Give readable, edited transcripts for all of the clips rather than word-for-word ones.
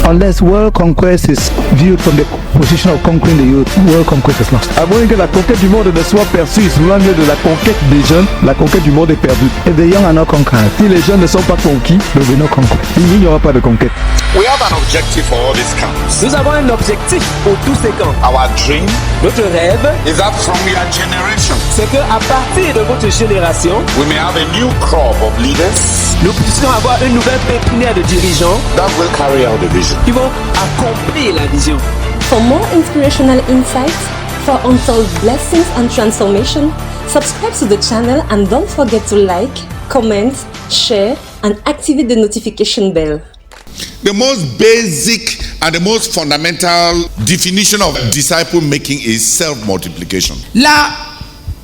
Unless world conquest is viewed from the position of conquering the youth, world conquest is lost. À moins que la conquête du monde ne soit perçue sous l'angle de la conquête des jeunes, la conquête du monde est perdue. If the young are not conquered, Si les jeunes ne sont pas conquis, there will be no conquest. il n'y aura pas de conquête. We have an objective for all these camps. Nous avons un objectif pour tous ces camps. Our dream Notre rêve, is that from your generation, c'est qu'à partir de votre génération, we may have a new crop of leaders nous puissions avoir une nouvelle pépinière de dirigeants that will carry out the vision. qui vont accomplir la vision. For more inspirational insights, for untold blessings and transformation, subscribe to the channel and don't forget to like, comment, share, and activate the notification bell. The most basic and the most fundamental definition of disciple making is self-multiplication. La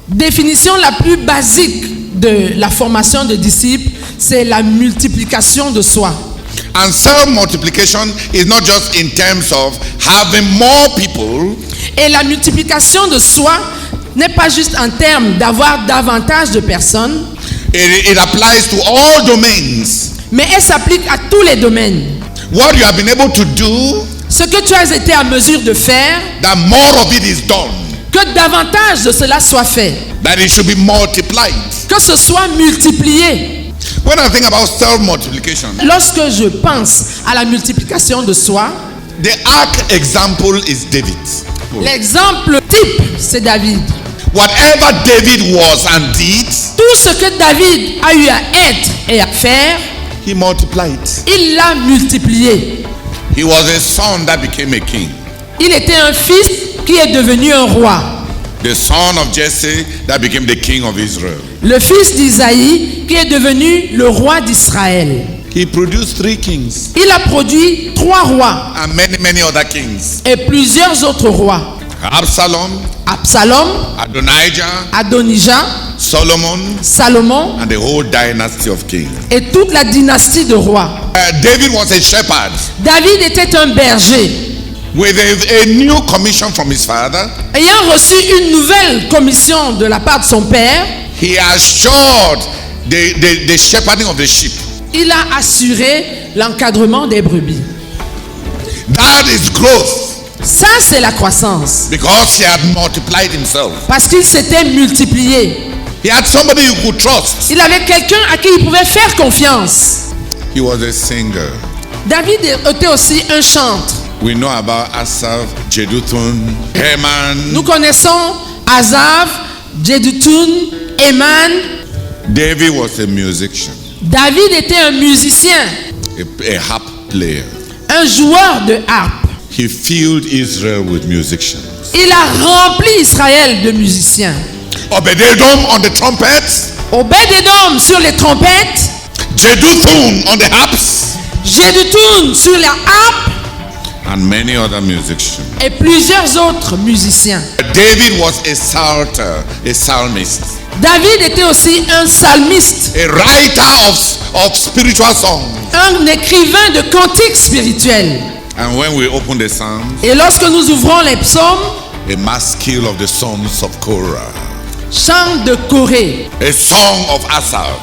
définition la plus basique de la formation de disciples, c'est la multiplication de soi. And self-multiplication is not just in terms of having more people, Et la multiplication de soi n'est pas juste en termes d'avoir davantage de personnes, it applies to all domains. mais elle s'applique à tous les domaines. What you have been able to do, Ce que tu as été en mesure de faire, that more of it is done, que davantage de cela soit fait, that it should be multiplied. que ce soit multiplié. When I think about self-multiplication, Lorsque je pense à la multiplication de soi, the arc example is David. l'exemple type, c'est David. Whatever David was and did, Tout ce que David a eu à être et à faire, he multiplied. il l'a multiplié. He was a son that became a king. Il était un fils qui est devenu un roi. The son of Jesse that became the king of Israel. Le fils d'Isaïe qui est devenu le roi d'Israël. He produced 3 kings Il a produit 3 rois and many other kings. et plusieurs autres rois. Absalom, Absalom, Adonijah, Adonijah, Solomon, Salomon and the whole dynasty of kings. et toute la dynastie de rois. David was a shepherd David était un berger. with a new commission from his father. Ayant reçu une nouvelle commission de la part de son père, He assured the shepherding of the sheep. il a assuré l'encadrement des brebis. That is growth Ça, c'est la croissance. because he had multiplied himself. Parce qu'il s'était multiplié. He had somebody you could trust. Il avait quelqu'un à qui il pouvait faire confiance. He was a singer. David était aussi un chantre. We know about Asaph, Jeduthun, Heman. Nous connaissons Asaph, Jeduthun, Eman. David was a musician, David était un musicien, a harp player. un joueur de harpe. He filled Israel with musicians. Il a rempli Israël de musiciens. Obed-Edom on the trumpets, Obed-Edom sur les trompettes, Jeduthun on the harps, Jeduthun sur la harpe and many other musicians. et plusieurs autres musiciens. David was a psalter, a psalmist, David était aussi un psalmiste, a writer of spiritual songs. un écrivain de cantiques spirituels. And when we open the Psalms, Et lorsque nous ouvrons les psaumes, a maskil of the sons of Korah, chant de Corée, a song of Asaph.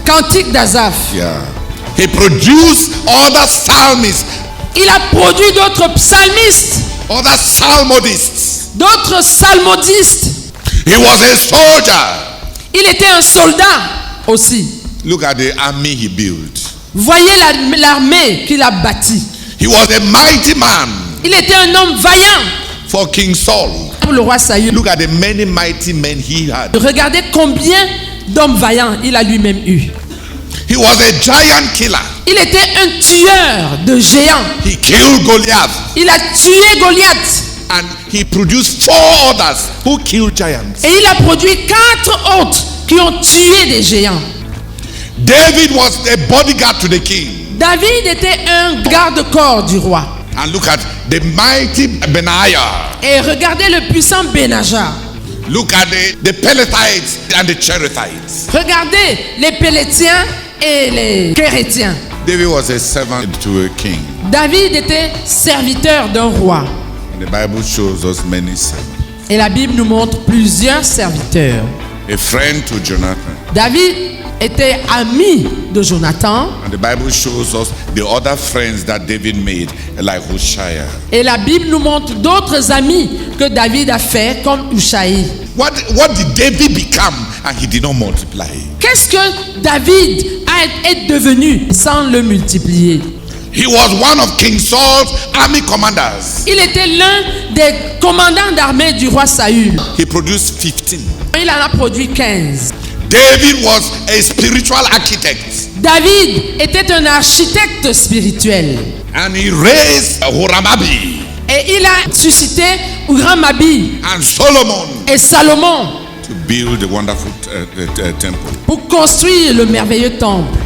cantique d'Asaph. Yeah. He produced other psalmists, Il a produit d'autres psalmistes, other psalmodists. d'autres psalmodistes. He was a soldier. Il était un soldat aussi. Look at the army he built. Voyez l'armée qu'il a bâtie. He was a mighty man Il était un homme vaillant for King Saul. pour le roi Saül. Look at the many mighty men he had. Regardez combien d'hommes vaillants il a lui-même eu. He was a giant killer. Il était un tueur de géants. He killed Goliath Il a tué Goliath. and he produced 4 others who killed giants. Et il a produit 4 autres qui ont tué des géants. David was a bodyguard to the king. David était un garde-corps du roi. And look at the mighty Benaiah. Et regardez le puissant Benaja. Look at the Pelethites and the Cherethites. Regardez les Pélétiens et les Kérétiens. David was a servant to a king. David était serviteur d'un roi. The Bible shows us many servants. Et la Bible nous montre plusieurs serviteurs. A friend to Jonathan. David était ami de Jonathan. And the Bible shows us the other friends that David made, like Hushai. Et la Bible nous montre d'autres amis que David a fait, comme Ushaï. What did David become and he did not multiply? Qu'est-ce que David est devenu sans le multiplier? He was one of King Saul's army commanders. Il était l'un des commandants d'armée du roi Saül. He produced 15. Il en a produit 15. David was a spiritual architect. David était un architecte spirituel. And he raised Horam-Abi Et il a suscité Huram-Abi and Solomon et Salomon to build a wonderful temple. pour construire le merveilleux temple.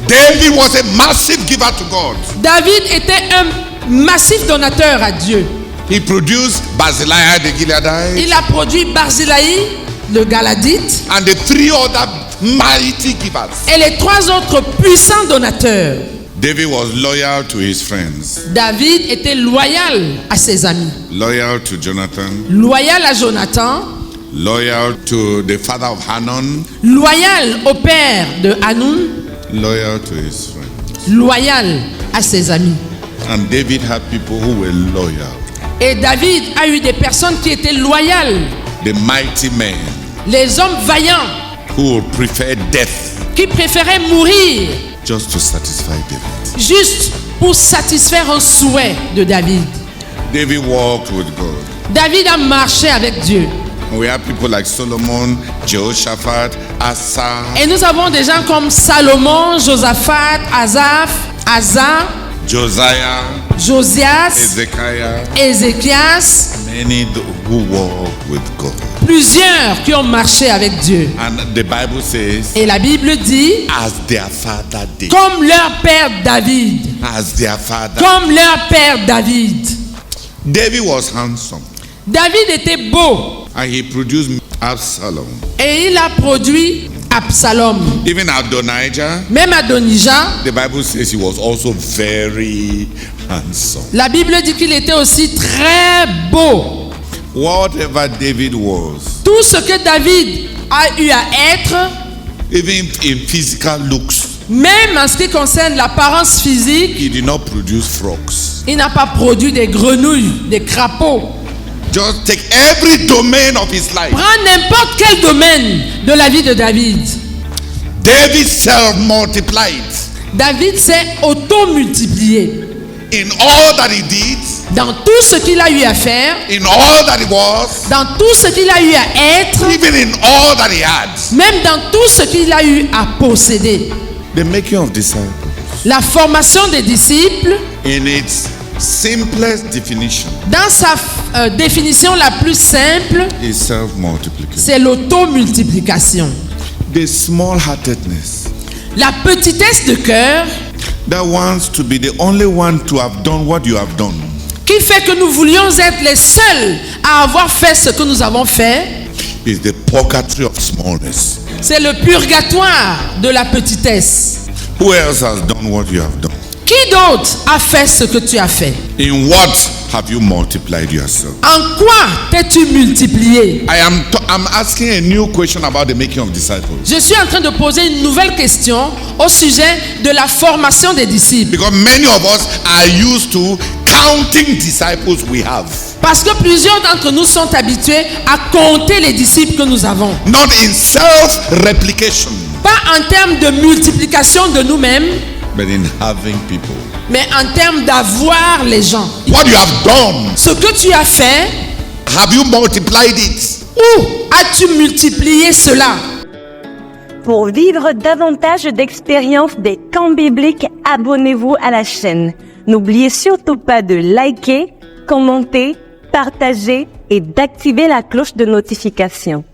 David was a massive giver to God. David était un massif donateur à Dieu. He produced Barzillai the Gileadite Il a produit Barzillai, le Galadite, and the 3 other mighty givers. et les 3 autres puissants donateurs. David was loyal to his friends, David était loyal à ses amis, loyal to Jonathan, loyal à Jonathan, loyal to the father of Hanun, loyal au père de Hanun, loyal to his friends. loyal à ses amis. And David had people who were loyal, Et David a eu des personnes qui étaient loyales, the mighty men les hommes vaillants who would prefer death qui préféraient mourir just to satisfy David. juste pour satisfaire un souhait de David. David walked with God. David a marché avec Dieu. And we have people like Solomon, Jehoshaphat, Asa, Et nous avons des gens comme Salomon, Josaphat, Asaph, Asa, Josiah, Josias, Ezekiah, Ézéchias, many who walk with God. plusieurs qui ont marché avec Dieu. And the Bible says, Et la Bible dit, as their father did. comme leur père David, As their father. comme leur père David. David was handsome. David était beau And he produced Absalom. et il a produit Absalom. Even Adonijah, Même Adonijah, the Bible says he was also very handsome. la Bible dit qu'il était aussi très beau. Whatever David was, Tout ce que David a eu à être, even in physical looks, même en ce qui concerne l'apparence physique, he did not produce frogs. il n'a pas produit des grenouilles, des crapauds. Just take every domain of his life. Prends n'importe quel domaine de la vie de David. David self-multiplied David s'est auto-multiplié in all that he did, dans tout ce qu'il a eu à faire, in all that he was, dans tout ce qu'il a eu à être, even in all that he had. même dans tout ce qu'il a eu à posséder. The making of disciples, La formation des disciples, in its simplest definition, dans sa définition la plus simple, is self-multiplication. c'est l'auto-multiplication. The small-heartedness La petitesse de cœur that wants to be the only one to have done what you have done qui fait que nous voulions être les seuls à avoir fait ce que nous avons fait, is the purgatory of smallness. c'est le purgatoire de la petitesse. Who else has done what you have done? Qui d'autre a fait ce que tu as fait? In what have you multiplied yourself? En quoi t'es-tu multiplié? I'm asking a new question about the making of disciples. Je suis en train de poser une nouvelle question au sujet de la formation des disciples. Because many of us are used to counting disciples we have. Parce que plusieurs d'entre nous sont habitués à compter les disciples que nous avons. Not in self-replication, Pas en termes de multiplication de nous-mêmes, but in having people. mais en termes d'avoir les gens. What you have done, Ce que tu as fait, have you multiplied it? où as-tu multiplié cela? Pour vivre davantage d'expériences des camps bibliques, abonnez-vous à la chaîne. N'oubliez surtout pas de liker, commenter, partager et d'activer la cloche de notification.